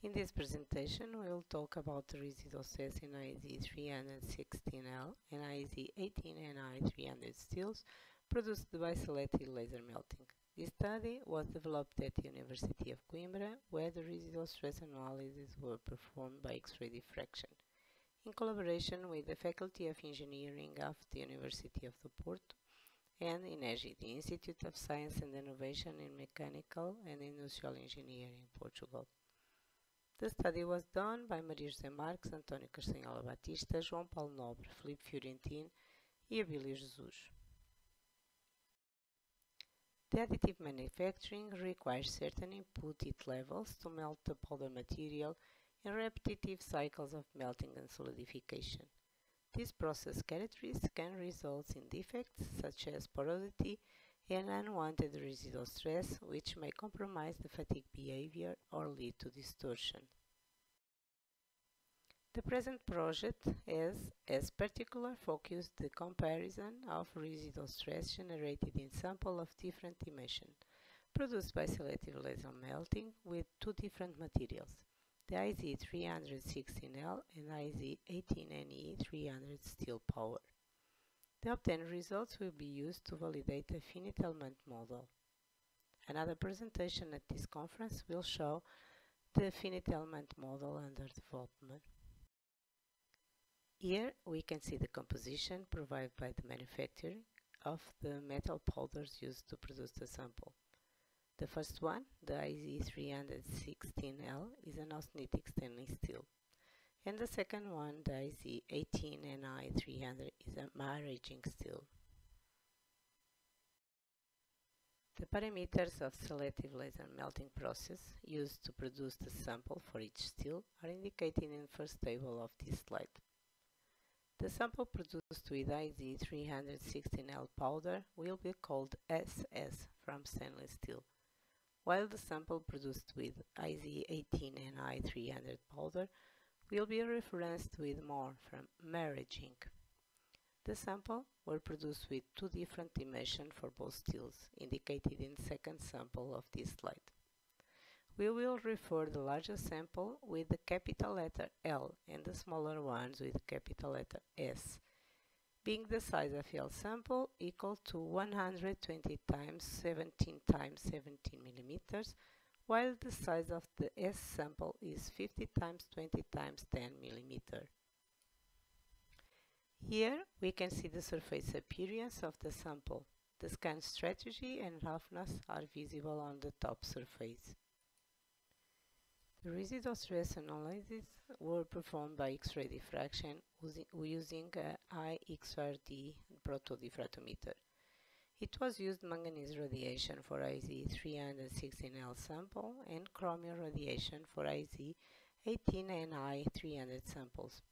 In this presentation, we will talk about the residual stress in IZ316L and IZ18Ni300 steels produced by selective laser melting. This study was developed at the University of Coimbra, where the residual stress analyses were performed by X-ray diffraction, in collaboration with the Faculty of Engineering of the University of Porto and INEGI, the Institute of Science and Innovation in Mechanical and Industrial Engineering, Portugal. The study was done by Maria José Marques, António Castanhola Batista, João Paulo Nobre, Filipe Fiorentino e Abílio Jesus. The additive manufacturing requires certain input heat levels to melt the powder material in repetitive cycles of melting and solidification. This process characteristics can result in defects such as porosity and unwanted residual stress, which may compromise the fatigue behavior or lead to distortion. The present project has as particular focus the comparison of residual stress generated in sample of different dimension produced by selective laser melting with two different materials, the IZ316L and IZ18Ne300 steel power. The obtained results will be used to validate a finite element model. Another presentation at this conference will show the finite element model under development. Here we can see the composition provided by the manufacturer of the metal powders used to produce the sample. The first one, the IZ316L, is an austenitic stainless steel. And the second one, the IZ18Ni300, is a maraging steel. The parameters of selective laser melting process used to produce the sample for each steel are indicated in the first table of this slide. The sample produced with IZ316L powder will be called SS from stainless steel, while the sample produced with IZ18Ni300 powder will be referenced with more from maraging. The sample were produced with two different dimensions for both steels, indicated in the second sample of this slide. We will refer the larger sample with the capital letter L and the smaller ones with the capital letter S, being the size of L sample equal to 120 times 17 times 17 millimeters, while the size of the S sample is 50 times 20 times 10 millimeter. Here we can see the surface appearance of the sample. The scan strategy and roughness are visible on the top surface. The residual stress analyses were performed by X-ray diffraction using a IXRD protodiffractometer. It was used manganese radiation for IZ316L sample and chromium radiation for IZ18Ni300 samples.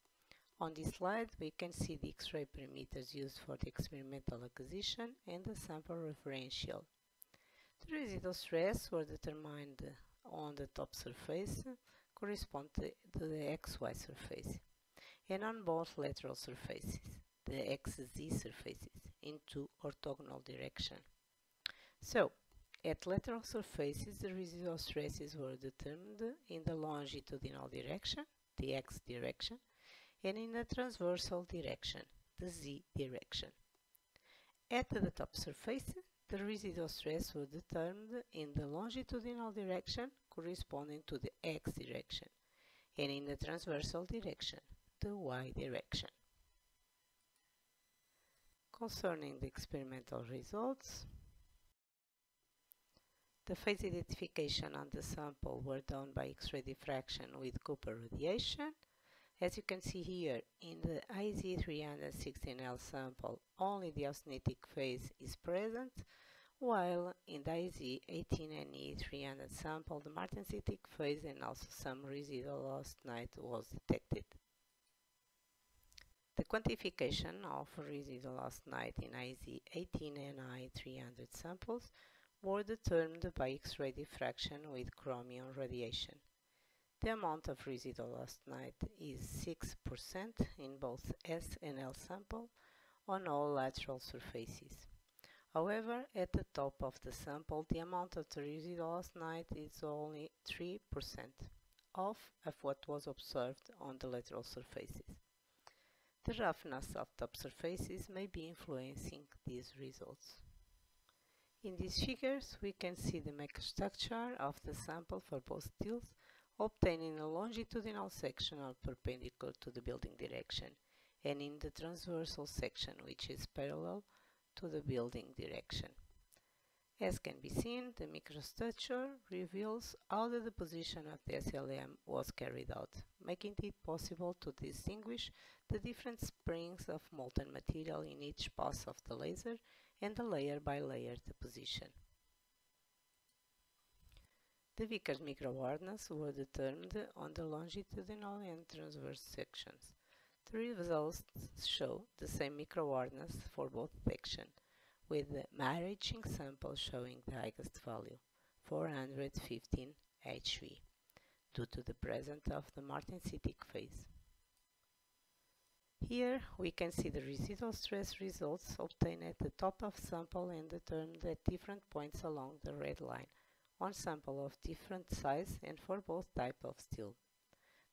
On this slide, we can see the X-ray parameters used for the experimental acquisition and the sample referential. The residual stress were determined on the top surface, correspond to the XY surface, and on both lateral surfaces, the XZ surfaces, in two orthogonal direction. So, at lateral surfaces, the residual stresses were determined in the longitudinal direction, the X direction, and in the transversal direction, the Z direction. At the top surface, the residual stress was determined in the longitudinal direction corresponding to the X direction, and in the transversal direction, the Y direction. Concerning the experimental results, the phase identification on the sample were done by X-ray diffraction with Cooper radiation. As you can see here, in the IZ316L sample, only the austenitic phase is present, while in the IZ18Ne300 sample, the martensitic phase and also some residual austenite was detected. The quantification of residual austenite in IZ18Ni300 samples were determined by X-ray diffraction with chromium radiation. The amount of residual austenite is 6% in both S and L sample on all lateral surfaces. However, at the top of the sample, the amount of the residual austenite is only 3%. of what was observed on the lateral surfaces. The roughness of top surfaces may be influencing these results. In these figures, we can see the microstructure of the sample for both steels obtained in a longitudinal section perpendicular to the building direction, and in the transversal section, which is parallel to the building direction. As can be seen, the microstructure reveals how the deposition of the SLM was carried out, making it possible to distinguish the different springs of molten material in each pass of the laser and the layer-by-layer deposition. The Vickers microhardness were determined on the longitudinal and transverse sections. The results show the same microhardness for both sections, with the marching sample showing the highest value, 415 HV, due to the presence of the martensitic phase. Here we can see the residual stress results obtained at the top of sample and determined at different points along the red line, on sample of different size and for both types of steel.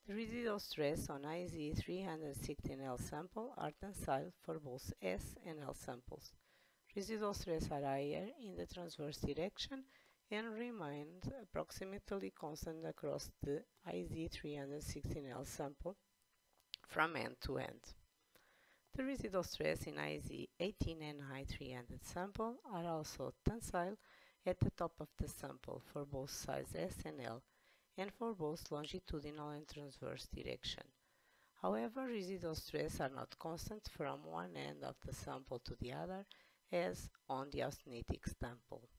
The residual stress on IZ316L sample are tensile for both S and L samples. Residual stress are higher in the transverse direction and remained approximately constant across the IZ316L sample from end to end. The residual stress in IZ18 and I300 sample are also tensile at the top of the sample for both size S and L and for both longitudinal and transverse direction. However, residual stress are not constant from one end of the sample to the other, as on the austenitic sample.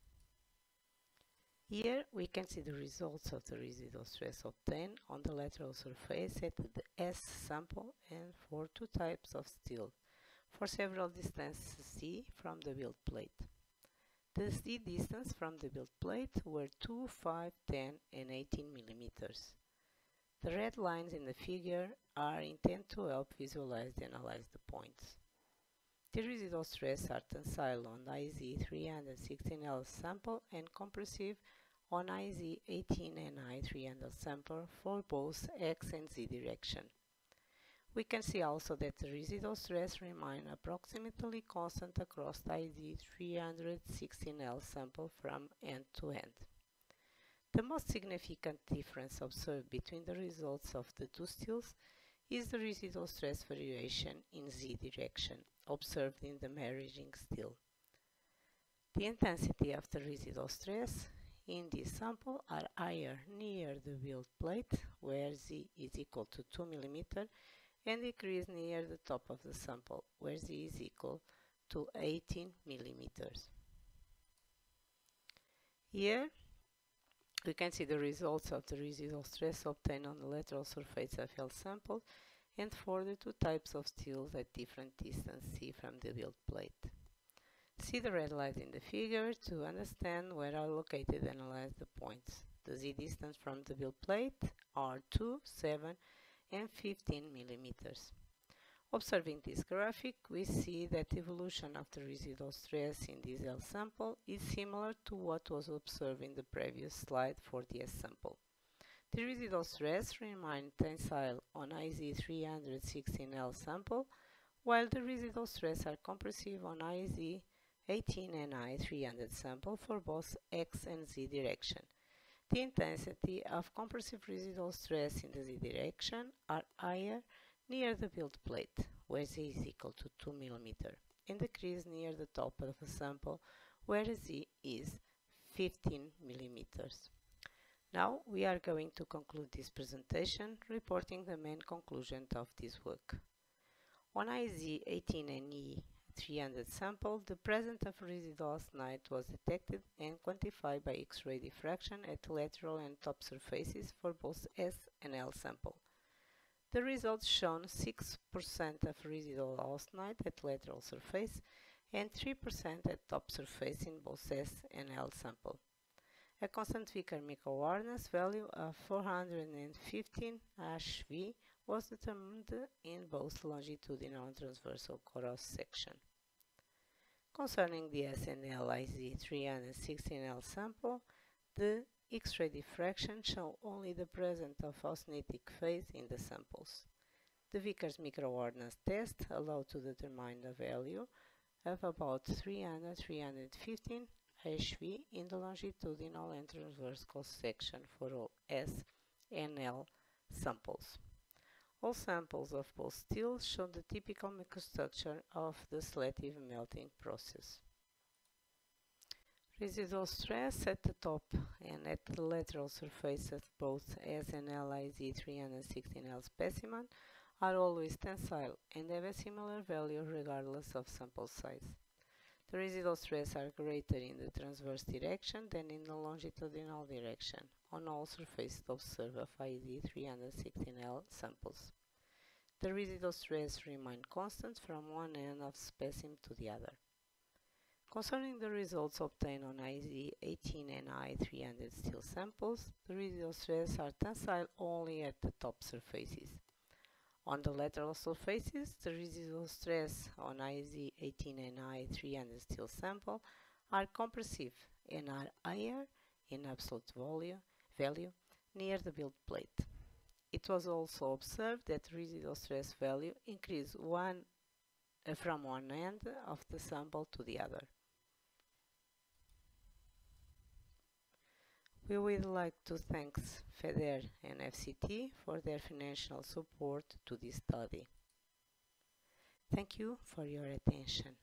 Here we can see the results of the residual stress obtained on the lateral surface at the S sample and for two types of steel, for several distances C from the build plate. The C distance from the build plate were 2, 5, 10 and 18 millimeters. The red lines in the figure are intended to help visualize and analyze the points. The residual stress are tensile on IZ316L sample and compressive on IZ18 and I300 sample for both X and Z direction. We can see also that the residual stress remain approximately constant across the IZ316L sample from end to end. The most significant difference observed between the results of the two steels is the residual stress variation in Z direction, observed in the marrying steel. The intensity of the residual stress in this sample are higher near the build plate, where Z is equal to 2 mm, and decrease near the top of the sample, where Z is equal to 18 mm. Here we can see the results of the residual stress obtained on the lateral surface of L sample and for the two types of steels at different distance C from the build plate. See the red line in the figure to understand where are located and analyze the points. The Z distance from the build plate are 2, 7 and 15 millimeters. Observing this graphic, we see that the evolution of the residual stress in this L sample is similar to what was observed in the previous slide for the S sample. The residual stress remained tensile on IZ316L sample, while the residual stress are compressive on IZ18 and I300 sample for both X and Z direction. The intensity of compressive residual stress in the Z direction are higher near the build plate, where Z is equal to 2 mm, and decrease near the top of the sample, where Z is 15 mm. Now we are going to conclude this presentation, reporting the main conclusion of this work. On IZ18 and E300 sample, the presence of residual austenite was detected and quantified by X-ray diffraction at lateral and top surfaces for both S and L sample. The results shown 6% of residual austenite at lateral surface and 3% at top surface in both S and L sample. A constant Vickers microhardness value of 415 HV was determined in both longitudinal and transversal cross section. Concerning the S and L IZ316L sample, the X-ray diffraction shows only the presence of austenitic phase in the samples. The Vickers microordnance test allowed to determine the value of about 300-315 HV in the longitudinal and transversal section for all S and L samples. All samples of both steels show the typical microstructure of the selective melting process. Residual stress at the top and at the lateral surface of both S and L IZ316L specimen are always tensile and have a similar value regardless of sample size. The residual stress are greater in the transverse direction than in the longitudinal direction on all surfaces observed of IZ316L samples. The residual stress remain constant from one end of the specimen to the other. Concerning the results obtained on IZ18 and I300 steel samples, the residual stress are tensile only at the top surfaces. On the lateral surfaces, the residual stress on IZ18 and I300 steel sample are compressive and are higher in absolute value near the build plate. It was also observed that residual stress value increased from one end of the sample to the other. We would like to thank FEDER and FCT for their financial support to this study. Thank you for your attention.